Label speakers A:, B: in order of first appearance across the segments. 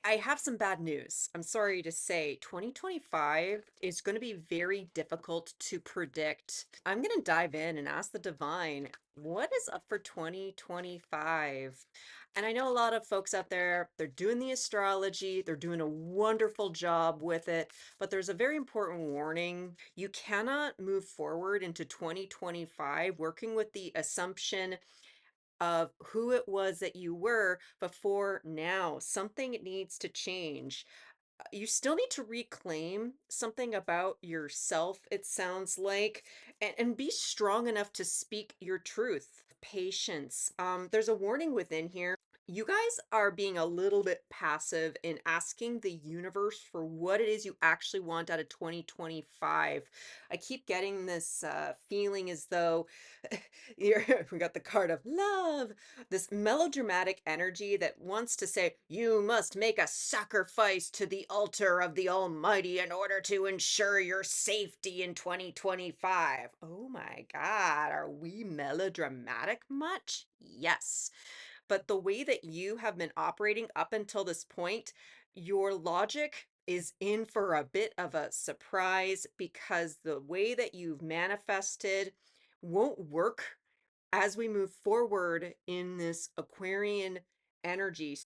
A: I have some bad news. I'm sorry to say 2025 is going to be very difficult to predict. I'm going to dive in and ask the divine, what is up for 2025? And I know a lot of folks out there, they're doing the astrology, they're doing a wonderful job with it, but there's a very important warning. You cannot move forward into 2025 working with the assumption of who it was that you were before now. Something needs to change. You still need to reclaim something about yourself, it sounds like, and be strong enough to speak your truth. Patience. There's a warning within here. You guys are being a little bit passive in asking the universe for what it is you actually want out of 2025. I keep getting this feeling as though we got the card of love, this melodramatic energy that wants to say, you must make a sacrifice to the altar of the Almighty in order to ensure your safety in 2025. Oh my God, are we melodramatic much? Yes. But the way that you have been operating up until this point, your logic is in for a bit of a surprise because the way that you've manifested won't work as we move forward in this Aquarian energy.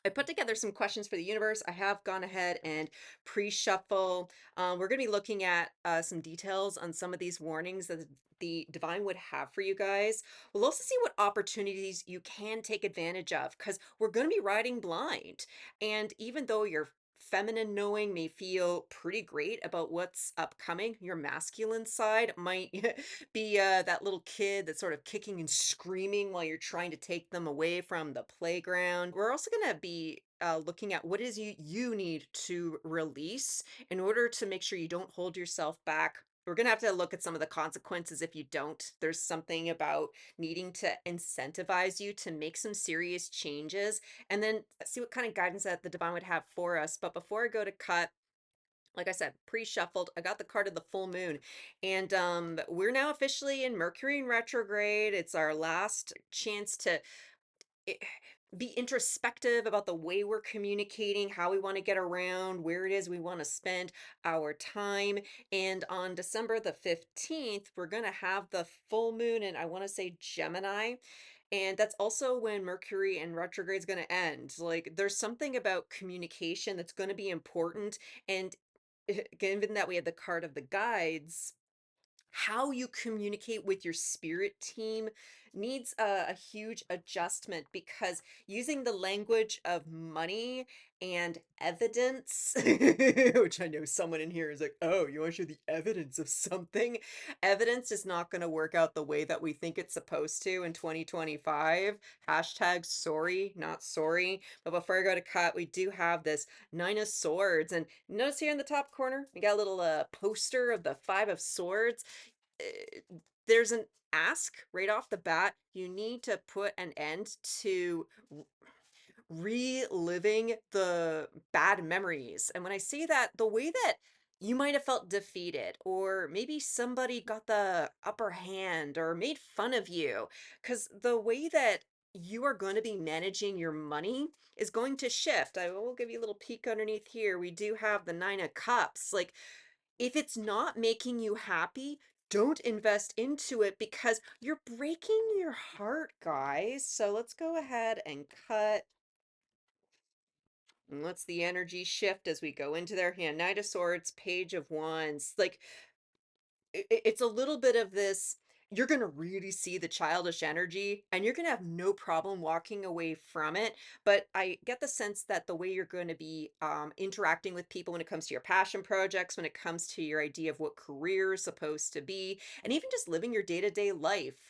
A: I put together some questions for the universe. I have gone ahead and pre-shuffle. We're going to be looking at some details on some of these warnings that the divine would have for you guys. We'll also see what opportunities you can take advantage of because we're going to be riding blind. And even though your feminine knowing may feel pretty great about what's upcoming, your masculine side might be that little kid that's sort of kicking and screaming while you're trying to take them away from the playground. We're also going to be looking at what is you need to release in order to make sure you don't hold yourself back. We're going to have to look at some of the consequences if you don't. There's something about needing to incentivize you to make some serious changes and then see what kind of guidance that the divine would have for us. But before I go to cut, like I said, pre-shuffled. I got the card of the full moon. And we're now officially in Mercury in retrograde. It's our last chance to i- be introspective about the way we're communicating, how we want to get around, where it is we want to spend our time. And on December the 15th, we're going to have the full moon, and I want to say Gemini. And that's also when Mercury in retrograde is going to end. Like, there's something about communication that's going to be important. And given that we had the card of the guides, how you communicate with your spirit team needs a huge adjustment because using the language of money and evidence, which I know someone in here is like, oh, you want to show the evidence of something? Evidence is not going to work out the way that we think it's supposed to in 2025. Hashtag sorry, not sorry. But before I go to cut, we do have this Nine of Swords. And notice here in the top corner, we got a little poster of the Five of Swords. There's an ask right off the bat. You need to put an end to reliving the bad memories. And when I say that, the way that you might have felt defeated, or maybe somebody got the upper hand or made fun of you, because the way that you are going to be managing your money is going to shift. I will give you a little peek underneath here. We do have the Nine of Cups. Like, if it's not making you happy, don't invest into it because you're breaking your heart, guys. So let's go ahead and cut. And let's the energy shift as we go into their hand. Knight of Swords, Page of Wands. Like, it's a little bit of this, you're going to really see the childish energy and you're going to have no problem walking away from it. But I get the sense that the way you're going to be interacting with people when it comes to your passion projects, when it comes to your idea of what career is supposed to be, and even just living your day-to-day life,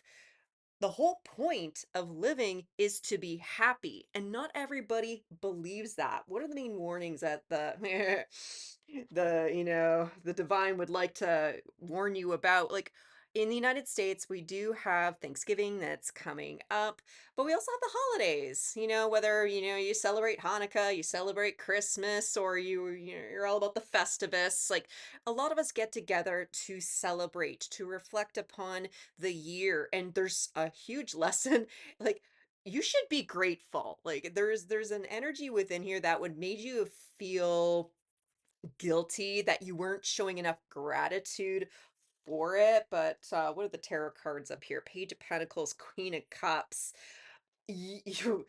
A: the whole point of living is to be happy, and not everybody believes that. What are the main warnings that the the divine would like to warn you about? Like, in the United States, we do have Thanksgiving that's coming up, but we also have the holidays. Whether you celebrate Hanukkah, you celebrate Christmas, or you're all about the Festivus. Like, a lot of us get together to celebrate, to reflect upon the year. And there's a huge lesson. Like, You should be grateful. Like there's an energy within here that would made you feel guilty that you weren't showing enough gratitude for it. But what are the tarot cards up here? Page of Pentacles, Queen of Cups. You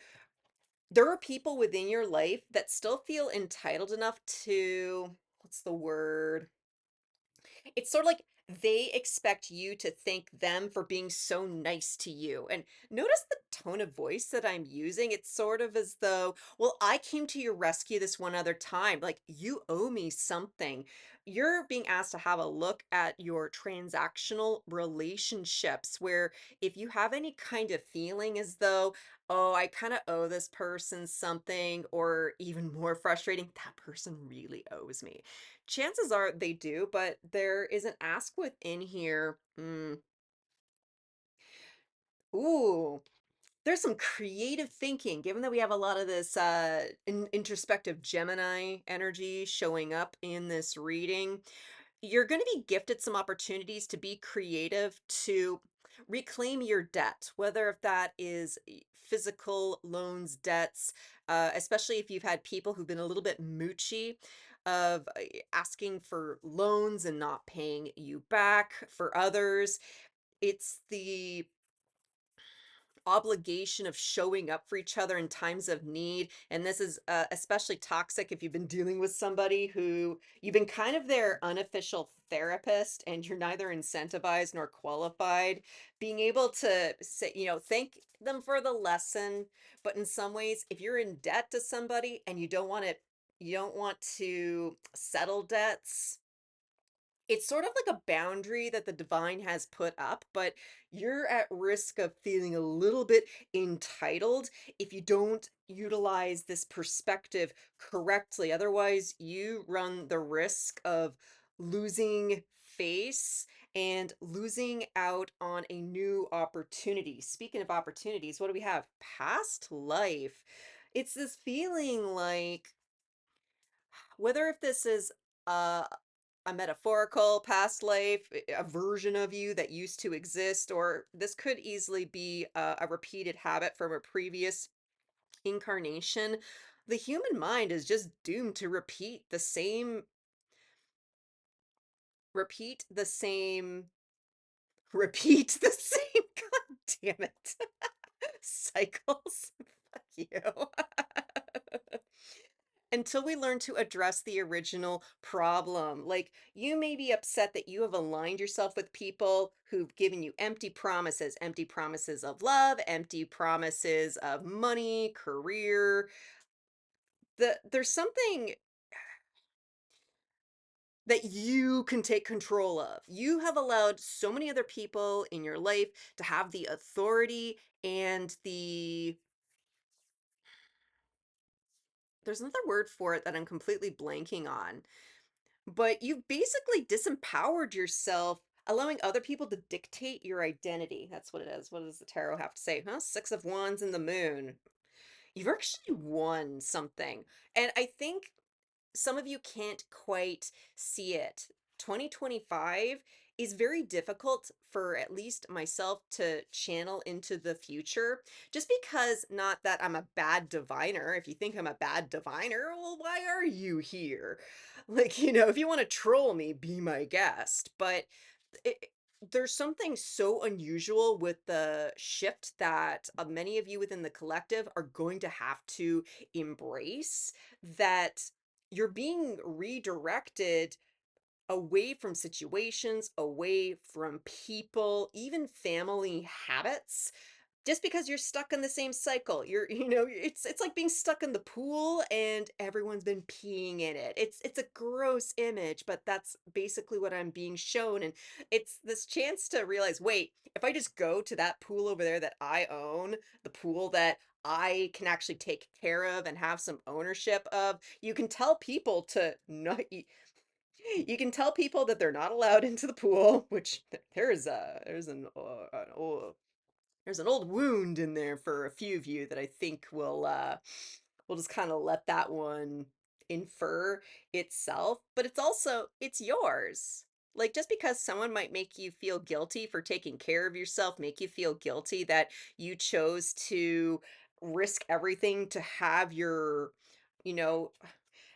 A: there are people within your life that still feel entitled enough to, what's the word? It's sort of like they expect you to thank them for being so nice to you. And notice the tone of voice that I'm using. It's sort of as though, well, I came to your rescue this one other time. Like, you owe me something. You're being asked to have a look at your transactional relationships, where if you have any kind of feeling as though, oh, I kind of owe this person something, or even more frustrating, that person really owes me. Chances are they do, but there is an ask within here. Ooh, there's some creative thinking, given that we have a lot of this introspective Gemini energy showing up in this reading. You're going to be gifted some opportunities to be creative, to reclaim your debt, whether if that is physical loans, debts, especially if you've had people who've been a little bit moochy of asking for loans and not paying you back. For others, it's the obligation of showing up for each other in times of need. And this is especially toxic if you've been dealing with somebody who you've been kind of their unofficial therapist and you're neither incentivized nor qualified. Being able to say, thank them for the lesson, but in some ways, if you're in debt to somebody and you don't want to settle debts, it's sort of like a boundary that the divine has put up, but you're at risk of feeling a little bit entitled if you don't utilize this perspective correctly. Otherwise, you run the risk of losing face and losing out on a new opportunity. Speaking of opportunities, what do we have? Past life. It's this feeling like, whether if this is uh a metaphorical past life, a version of you that used to exist, or this could easily be a repeated habit from a previous incarnation. The human mind is just doomed to repeat the same, repeat the same, god damn it, cycles. Fuck you. Until we learn to address the original problem. Like, you may be upset that you have aligned yourself with people who've given you empty promises of love, empty promises of money, career. There's something that you can take control of. You have allowed so many other people in your life to have the authority and there's another word for it that I'm completely blanking on. But you've basically disempowered yourself, allowing other people to dictate your identity. That's what it is. What does the tarot have to say? Huh? Six of Wands and the Moon. You've actually won something. And I think some of you can't quite see it. 2025 is very difficult for at least myself to channel into the future, just because, not that I'm a bad diviner. If you think I'm a bad diviner, well, why are you here? Like, if you want to troll me, be my guest. But it, there's something so unusual with the shift that many of you within the collective are going to have to embrace, that you're being redirected away from situations, away from people, even family habits, just because you're stuck in the same cycle. It's like being stuck in the pool and everyone's been peeing in it. It's a gross image, but that's basically what I'm being shown. And it's this chance to realize, wait, if I just go to that pool over there that I own, the pool that I can actually take care of and have some ownership of, you can tell people to not, you can tell people that they're not allowed into the pool, which there's an old wound in there for a few of you that I think will just kind of let that one infer itself, but it's yours. Like, just because someone might make you feel guilty for taking care of yourself, make you feel guilty that you chose to risk everything to have you know,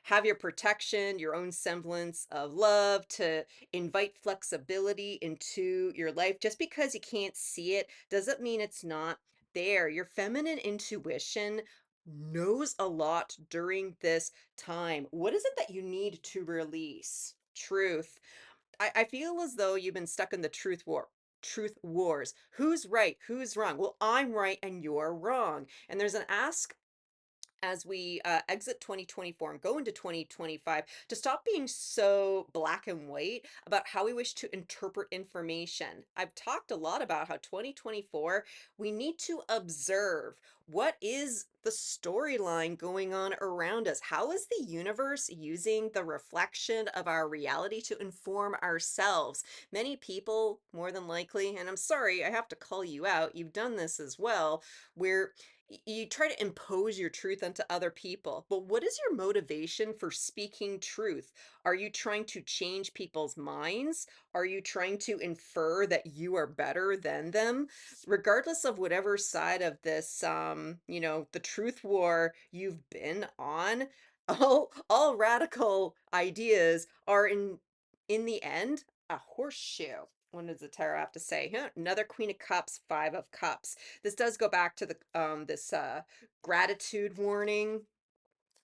A: have your protection, your own semblance of love, to invite flexibility into your life. Just because you can't see it doesn't mean it's not there. Your feminine intuition knows a lot during this time. What is it that you need to release? Truth. I feel as though you've been stuck in the truth wars. Who's right? Who's wrong? Well, I'm right and you're wrong. And there's an ask as we exit 2024 and go into 2025 to stop being so black and white about how we wish to interpret information. I've talked a lot about how 2024, we need to observe what is the storyline going on around us. How is the universe using the reflection of our reality to inform ourselves? Many people, more than likely, and I'm sorry, I have to call you out, you've done this as well, where you try to impose your truth onto other people. But what is your motivation for speaking truth? Are you trying to change people's minds? Are you trying to infer that you are better than them? Regardless of whatever side of this the truth war you've been on, all radical ideas are in the end a horseshoe. What does the tarot have to say? Huh, another Queen of Cups, Five of Cups. This does go back to the this gratitude warning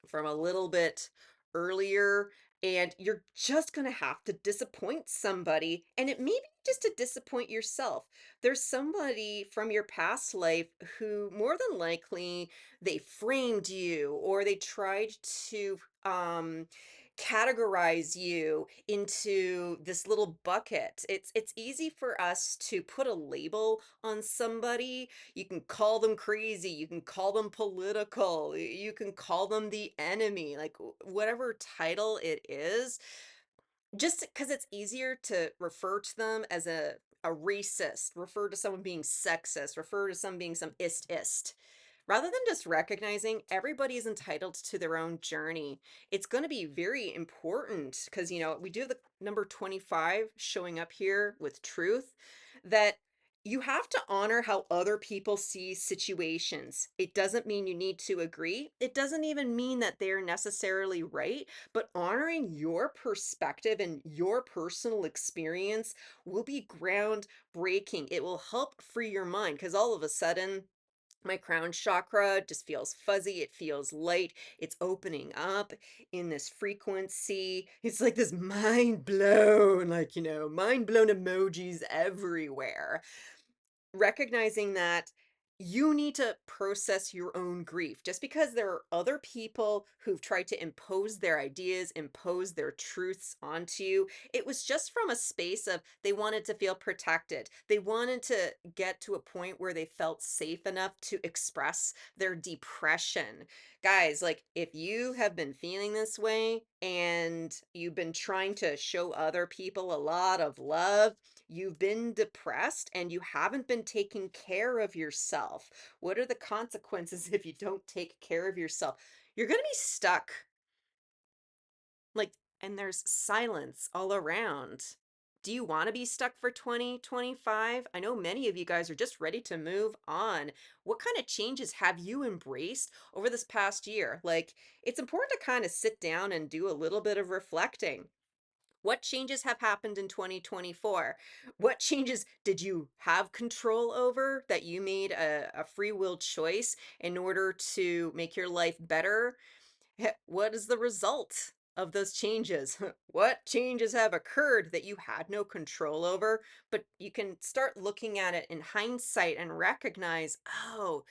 A: from a little bit earlier, and you're just going to have to disappoint somebody, and it may be just to disappoint yourself. There's somebody from your past life who more than likely they framed you, or they tried to categorize you into this little bucket. It's easy for us to put a label on somebody. You can call them crazy, you can call them political, you can call them the enemy, like whatever title it is, just because it's easier to refer to them as a racist, refer to someone being sexist, refer to someone being some ist. Rather than just recognizing everybody is entitled to their own journey, it's going to be very important because, we do have the number 25 showing up here with truth, that you have to honor how other people see situations. It doesn't mean you need to agree. It doesn't even mean that they're necessarily right, but honoring your perspective and your personal experience will be groundbreaking. It will help free your mind because all of a sudden, my crown chakra just feels fuzzy. It feels light. It's opening up in this frequency. It's like this mind blown, mind blown emojis everywhere, recognizing that you need to process your own grief. Just because there are other people who've tried to impose their ideas, impose their truths onto you, it was just from a space of they wanted to feel protected. They wanted to get to a point where they felt safe enough to express their depression. Guys, like, if you have been feeling this way and you've been trying to show other people a lot of love, you've been depressed and you haven't been taking care of yourself. What are the consequences if you don't take care of yourself? You're going to be stuck. Like, and there's silence all around. Do you want to be stuck for 2025? I know many of you guys are just ready to move on. What kind of changes have you embraced over this past year? Like, it's important to kind of sit down and do a little bit of reflecting. What changes have happened in 2024? What changes did you have control over that you made a free will choice in order to make your life better? What is the result of those changes? What changes have occurred that you had no control over? But you can start looking at it in hindsight and recognize, oh,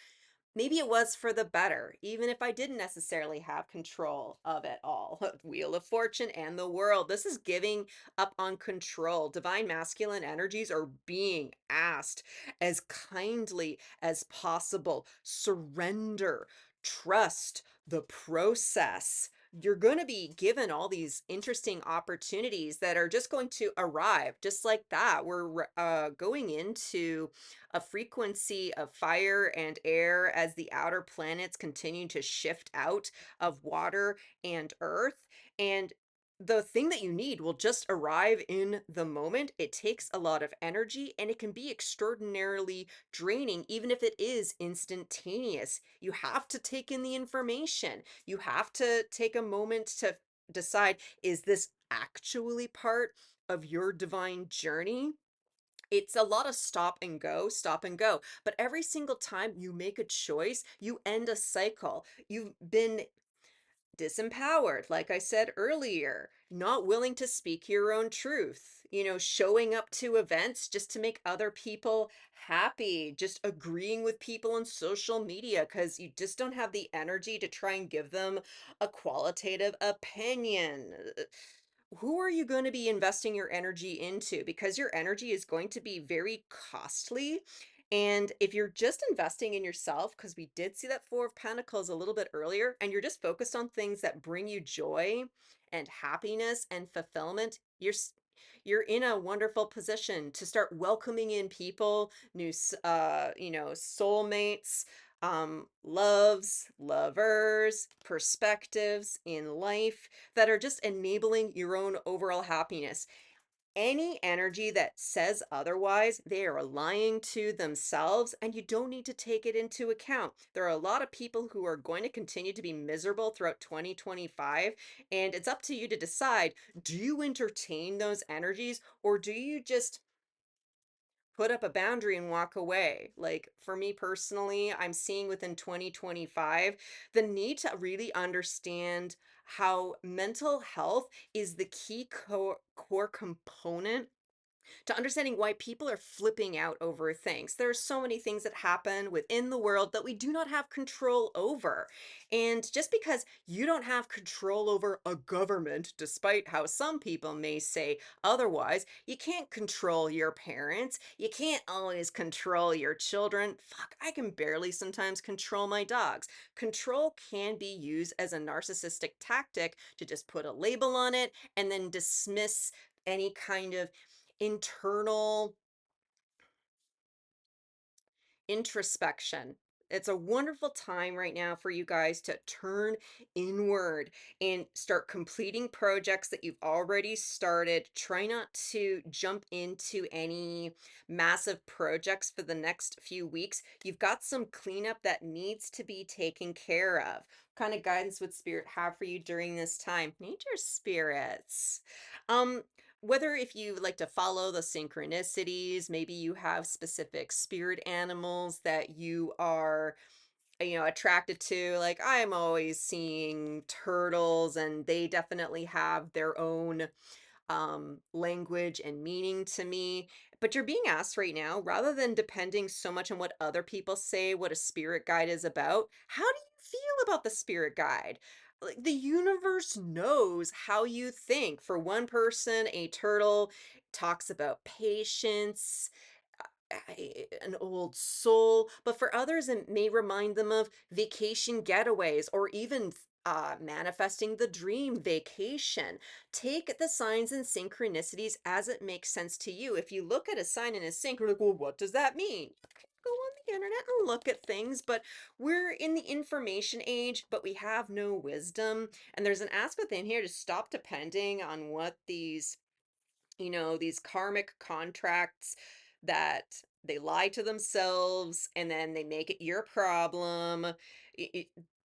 A: maybe it was for the better, even if I didn't necessarily have control of it all. Wheel of Fortune and the world. This is giving up on control. Divine masculine energies are being asked as kindly as possible. Surrender, trust the process. You're going to be given all these interesting opportunities that are just going to arrive just like that. We're going into a frequency of fire and air as the outer planets continue to shift out of water and earth. And the thing that you need will just arrive in the moment. It takes a lot of energy and it can be extraordinarily draining, even if it is instantaneous. You have to take in the information. You have to take a moment to decide, is this actually part of your divine journey? It's a lot of stop and go, stop and go. But every single time you make a choice, you end a cycle. You've been disempowered, like I said earlier, not willing to speak your own truth, showing up to events just to make other people happy, just agreeing with people on social media because you just don't have the energy to try and give them a qualitative opinion. Who are you going to be investing your energy into? Because your energy is going to be very costly. And if you're just investing in yourself, because we did see that Four of Pentacles a little bit earlier, and you're just focused on things that bring you joy and happiness and fulfillment, you're in a wonderful position to start welcoming in people, soulmates, loves, lovers, perspectives in life that are just enabling your own overall happiness. Any energy that says otherwise, they are lying to themselves, and you don't need to take it into account. There are a lot of people who are going to continue to be miserable throughout 2025, and it's up to you to decide, do you entertain those energies or do you just put up a boundary and walk away? Like for me personally, I'm seeing within 2025 the need to really understand how mental health is the key core component to understanding why people are flipping out over things. There are so many things that happen within the world that we do not have control over. And just because you don't have control over a government, despite how some people may say otherwise, you can't control your parents. You can't always control your children. Fuck, I can barely sometimes control my dogs. Control can be used as a narcissistic tactic to just put a label on it and then dismiss any kind of internal introspection. It's a wonderful time right now for you guys to turn inward and start completing projects that you've already started. Try not to jump into any massive projects for the next few weeks. You've got some cleanup that needs to be taken care of. What kind of guidance would Spirit have for you during this time? Nature spirits. Um, whether if you like to follow the synchronicities, maybe you have specific spirit animals that you are, attracted to. Like I'm always seeing turtles, and they definitely have their own language and meaning to me. But you're being asked right now, rather than depending so much on what other people say, what a spirit guide is about, how do you feel about the spirit guide? Like the universe knows how you think. For one person, a turtle talks about patience, an old soul, but for others, it may remind them of vacation getaways or even manifesting the dream vacation. Take the signs and synchronicities as it makes sense to you. If you look at a sign and a sync, you're like, well, what does that mean? Go on the internet and look at things, but we're in the information age, but we have no wisdom. And there's an aspect in here to stop depending on what these karmic contracts that they lie to themselves and then they make it your problem.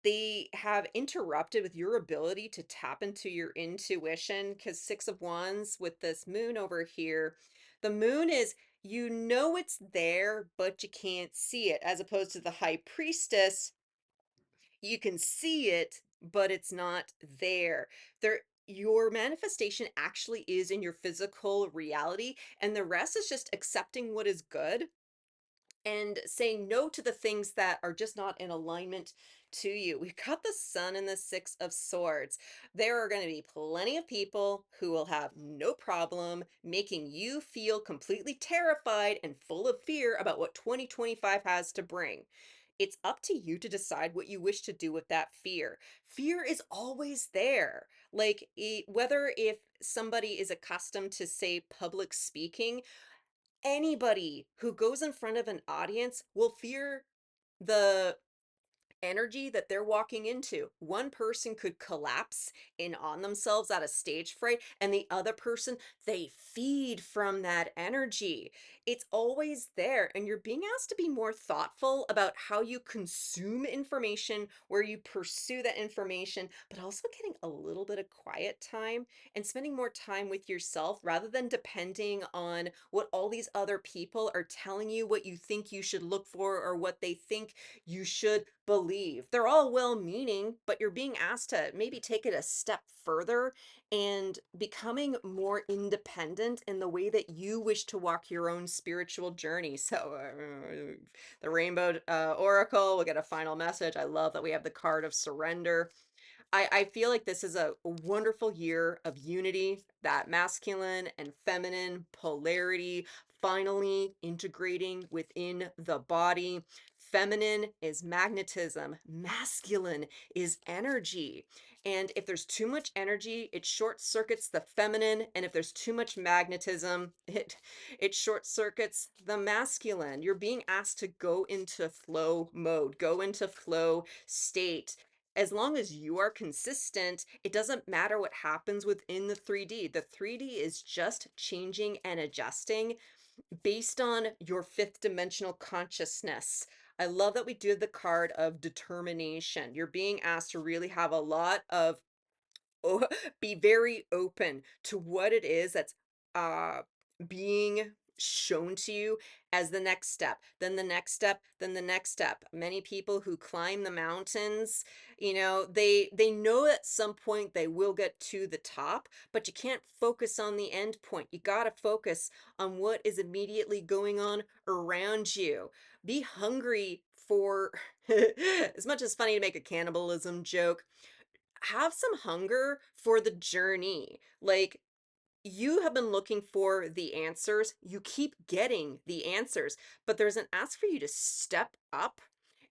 A: They have interrupted with your ability to tap into your intuition because Six of Wands with this moon over here, the moon is, it's there, but you can't see it, as opposed to the High Priestess, you can see it, but it's not there. Your manifestation actually is in your physical reality, and the rest is just accepting what is good and saying no to the things that are just not in alignment to you. We've got the Sun and the Six of Swords. There are going to be plenty of people who will have no problem making you feel completely terrified and full of fear about what 2025 has to bring. It's up to you to decide what you wish to do with that fear. Fear is always there. Like, whether if somebody is accustomed to, say, public speaking, anybody who goes in front of an audience will fear the energy that they're walking into. One person could collapse in on themselves out of stage fright, and the other person, they feed from that energy. It's always there, and you're being asked to be more thoughtful about how you consume information, where you pursue that information, but also getting a little bit of quiet time and spending more time with yourself rather than depending on what all these other people are telling you what you think you should look for or what they think you should believe. They're all well meaning, but you're being asked to maybe take it a step further and becoming more independent in the way that you wish to walk your own spiritual journey. So, the Rainbow Oracle will get a final message. I love that we have the card of surrender. I feel like this is a wonderful year of unity, that masculine and feminine polarity finally integrating within the body. Feminine is magnetism, masculine is energy. And if there's too much energy, it short circuits the feminine. And if there's too much magnetism, it short circuits the masculine. You're being asked to go into flow mode, go into flow state. As long as you are consistent, it doesn't matter what happens within the 3D. The 3D is just changing and adjusting based on your fifth dimensional consciousness. I love that we do the card of determination. You're being asked to really have a lot of be very open to what it is that's uh being shown to you as the next step, then the next step, then the next step. Many people who climb the mountains, they know at some point they will get to the top, but you can't focus on the end point. You got to focus on what is immediately going on around you. Be hungry for as much as funny to make a cannibalism joke, have some hunger for the journey. Like, you have been looking for the answers. You keep getting the answers, but there's an ask for you to step up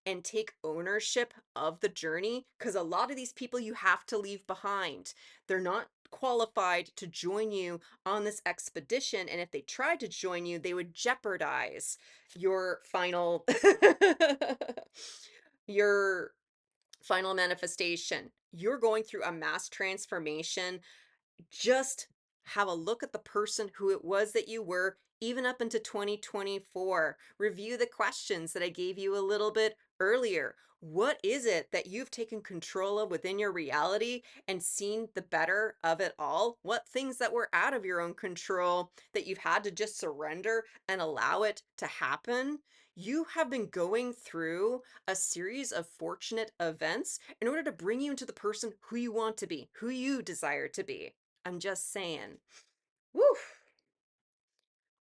A: and take ownership of the journey, because a lot of these people you have to leave behind. They're not qualified to join you on this expedition. And if they tried to join you, they would jeopardize your final your final manifestation. You're going through a mass transformation. Just have a look at the person who it was that you were, even up into 2024. Review the questions that I gave you a little bit earlier. What is it that you've taken control of within your reality and seen the better of it all? What things that were out of your own control that you've had to just surrender and allow it to happen? You have been going through a series of fortunate events in order to bring you into the person who you want to be, who you desire to be. I'm just saying. Woo!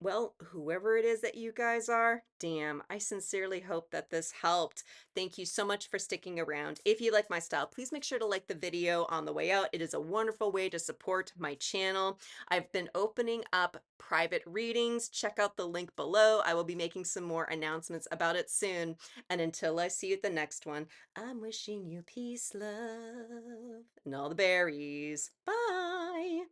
A: Well, whoever it is that you guys are, damn, I sincerely hope that this helped. Thank you so much for sticking around. If you like my style, please make sure to like the video on the way out. It is a wonderful way to support my channel. I've been opening up private readings. Check out the link below. I will be making some more announcements about it soon. And until I see you at the next one, I'm wishing you peace, love, and all the berries. Bye!